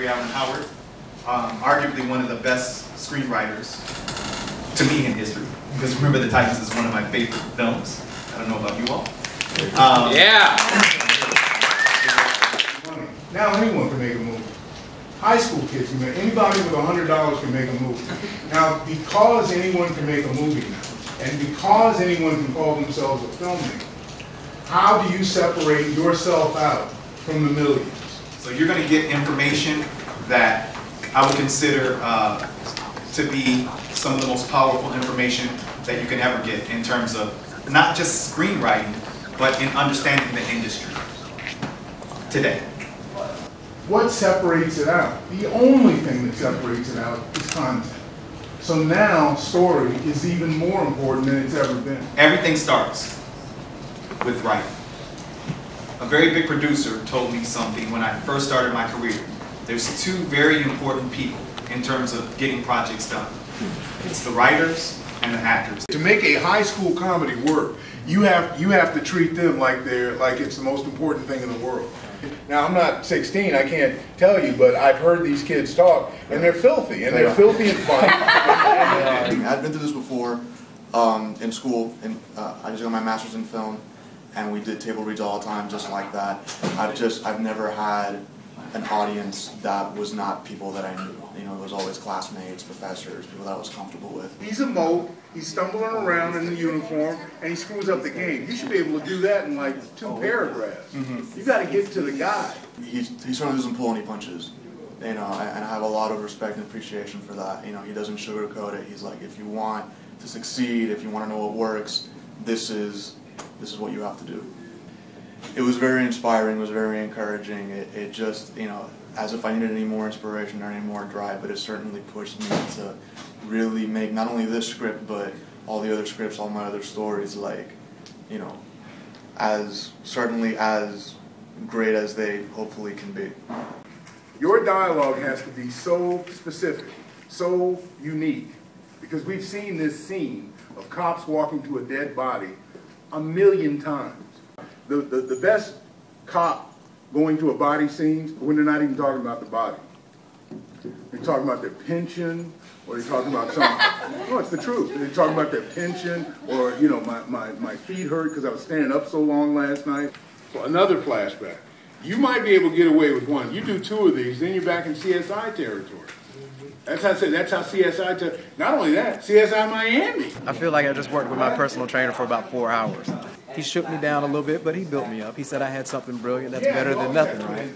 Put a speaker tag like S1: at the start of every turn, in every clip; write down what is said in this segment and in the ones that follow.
S1: Allen Howard, arguably one of the best screenwriters to me in history. Because Remember the Titans is one of my favorite films. I don't know about you all.
S2: Yeah.
S3: Now anyone can make a movie. High school kids, anybody with $100 can make a movie. Now, because anyone can make a movie now, and because anyone can call themselves a filmmaker, how do you separate yourself out from the millions?
S1: So you're going to get information that I would consider to be some of the most powerful information that you can ever get in terms of not just screenwriting, but in understanding the industry today.
S3: What separates it out? The only thing that separates it out is content. So now story is even more important than it's ever been.
S1: Everything starts with writing. A very big producer told me something when I first started my career. There's two very important people in terms of getting projects done. It's the writers and the actors.
S3: To make a high school comedy work, you have to treat them like it's the most important thing in the world. Now, I'm not 16, I can't tell you, but I've heard these kids talk, and they're filthy, and they're filthy and funny.
S4: I've been through this before in school, and I just got my master's in film, and we did table reads all the time, just like that. I've never had an audience that was not people that I knew. You know, it was always classmates, professors, people that I was comfortable with.
S3: He's a mope, he's stumbling around in the uniform, and he screws up the game. You should be able to do that in like 2 paragraphs. You got to get to the guy.
S4: He certainly doesn't pull any punches, you know, and I have a lot of respect and appreciation for that. You know, he doesn't sugarcoat it. He's like, if you want to succeed, if you want to know what works, this is what you have to do. It was very inspiring, it was very encouraging. It just, you know, as if I needed any more inspiration or any more drive, but it certainly pushed me to really make not only this script, but all the other scripts, all my other stories, like, you know, certainly as great as they hopefully can be.
S3: Your dialogue has to be so specific, so unique, because we've seen this scene of cops walking to a dead body 1,000,000 times. The best cop going to a body scene when they're not even talking about the body. They're talking about their pension, or they're talking about something. No, it's the truth. They're talking about their pension, or, you know, my feet hurt because I was standing up so long last night. So another flashback. You might be able to get away with one. You do 2 of these, then you're back in CSI territory. That's how I said. That's how CSI. Not only that, CSI Miami.
S5: I feel like I just worked with my personal trainer for about 4 hours. He shook me down a little bit, but he built me up. He said I had something brilliant. That's better than nothing, right?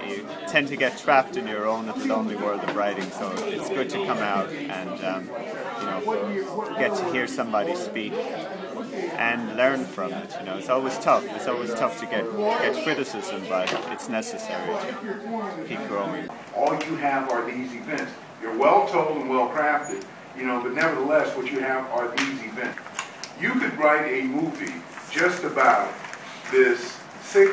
S6: You tend to get trapped in your own lonely world of writing, so it's good to come out and you know, get to hear somebody speak and learn from it. You know, it's always tough. It's always tough to get criticism, but it's necessary to keep growing.
S7: All you have are these events. You're well told and well crafted, you know, but nevertheless, what you have are these events. You could write a movie just about this sick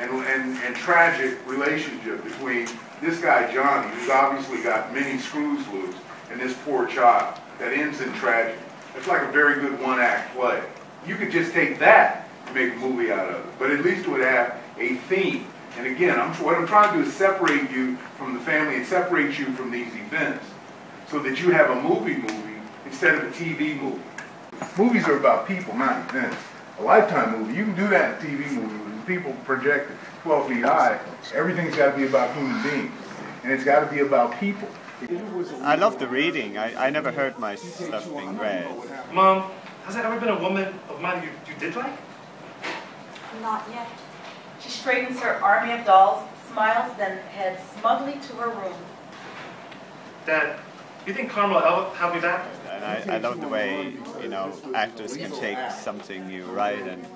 S7: and tragic relationship between this guy Johnny, who's obviously got many screws loose, and this poor child that ends in tragedy. It's like a very good one-act play. You could just take that and make a movie out of it, but at least it would have a theme. And again, what I'm trying to do is separate you from the family and separate you from these events so that you have a movie instead of a TV movie. Movies are about people, not events. A Lifetime movie, you can do that in a TV movie with people projected 12 feet high. Everything's got to be about human beings, and it's got to be about people.
S6: I love the reading. I never heard my stuff being read.
S8: Mom, has there ever been a woman of mine you did like?
S9: Not yet. She straightens her army of dolls, smiles, then heads smugly to her room.
S8: Dad, you think Carmel will help me back?
S6: And I love the way, you know, actors can take something you write and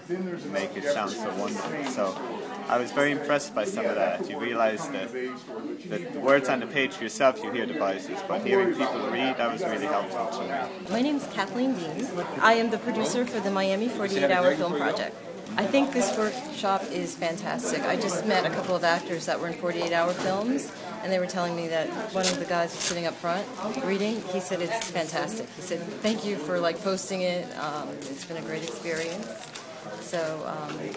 S6: make it sound so wonderful. So I was very impressed by some of that. You realize that the words on the page for yourself, you hear the voices, but hearing people read, that was really helpful to me.
S10: My name is Kathleen Dean. I am the producer for the Miami 48-Hour Film Project. I think this workshop is fantastic. I just met a couple of actors that were in 48-hour films, and they were telling me that one of the guys was sitting up front reading. He said it's fantastic. He said, thank you for posting it. It's been a great experience. So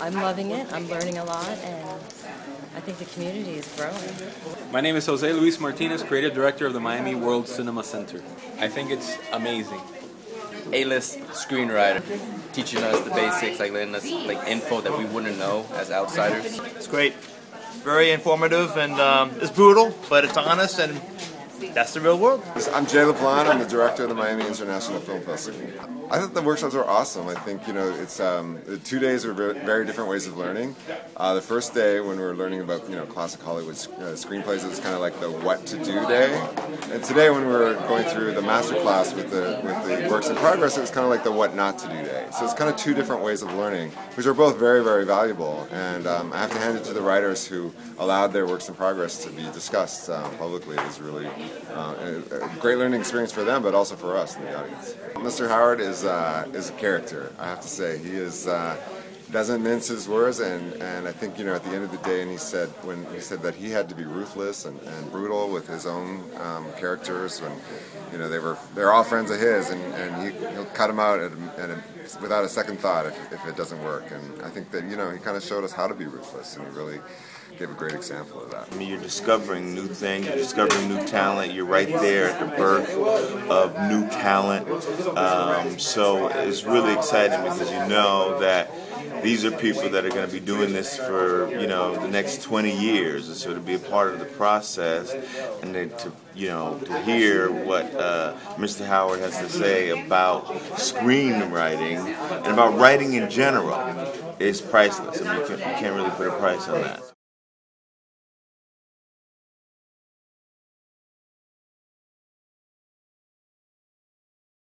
S10: I'm loving it. I'm learning a lot, and I think the community is growing.
S2: My name is Jose Luis Martinez, Creative Director of the Miami World Cinema Center. I think it's amazing.
S11: A-list screenwriter, teaching us the basics, like letting us like info that we wouldn't know as outsiders.
S12: It's great, very informative, and it's brutal, but it's honest, and that's the real world.
S13: I'm Jay LaPlante. I'm the director of the Miami International Film Festival. I thought the workshops were awesome. I think, you know, it's 2 days were very different ways of learning. The first day, when we were learning about, you know, classic Hollywood screenplays, it was kind of like the what to do day. And today, when we were going through the master class with the works in progress, it was kind of like the what not to do day. So it's kind of 2 different ways of learning, which are both very, very valuable. And I have to hand it to the writers who allowed their works in progress to be discussed publicly. It was really a great learning experience for them, but also for us in the audience. Mr. Howard is a character, I have to say. He doesn't mince his words, and I think, you know, at the end of the day, and he said that he had to be ruthless and brutal with his own characters when, you know, they're all friends of his, and he'll cut them out without a second thought if it doesn't work. And I think that, you know, he kind of showed us how to be ruthless, and he really gave a great example of that.
S14: I mean, you're discovering new things, you're discovering new talent, you're right there at the birth of new talent. So it's really exciting because you know that these are people that are going to be doing this for, you know, the next 20 years, and so to be a part of the process, and then to hear what Mr. Howard has to say about screenwriting and about writing in general is priceless. I mean, you can't really put a price on that.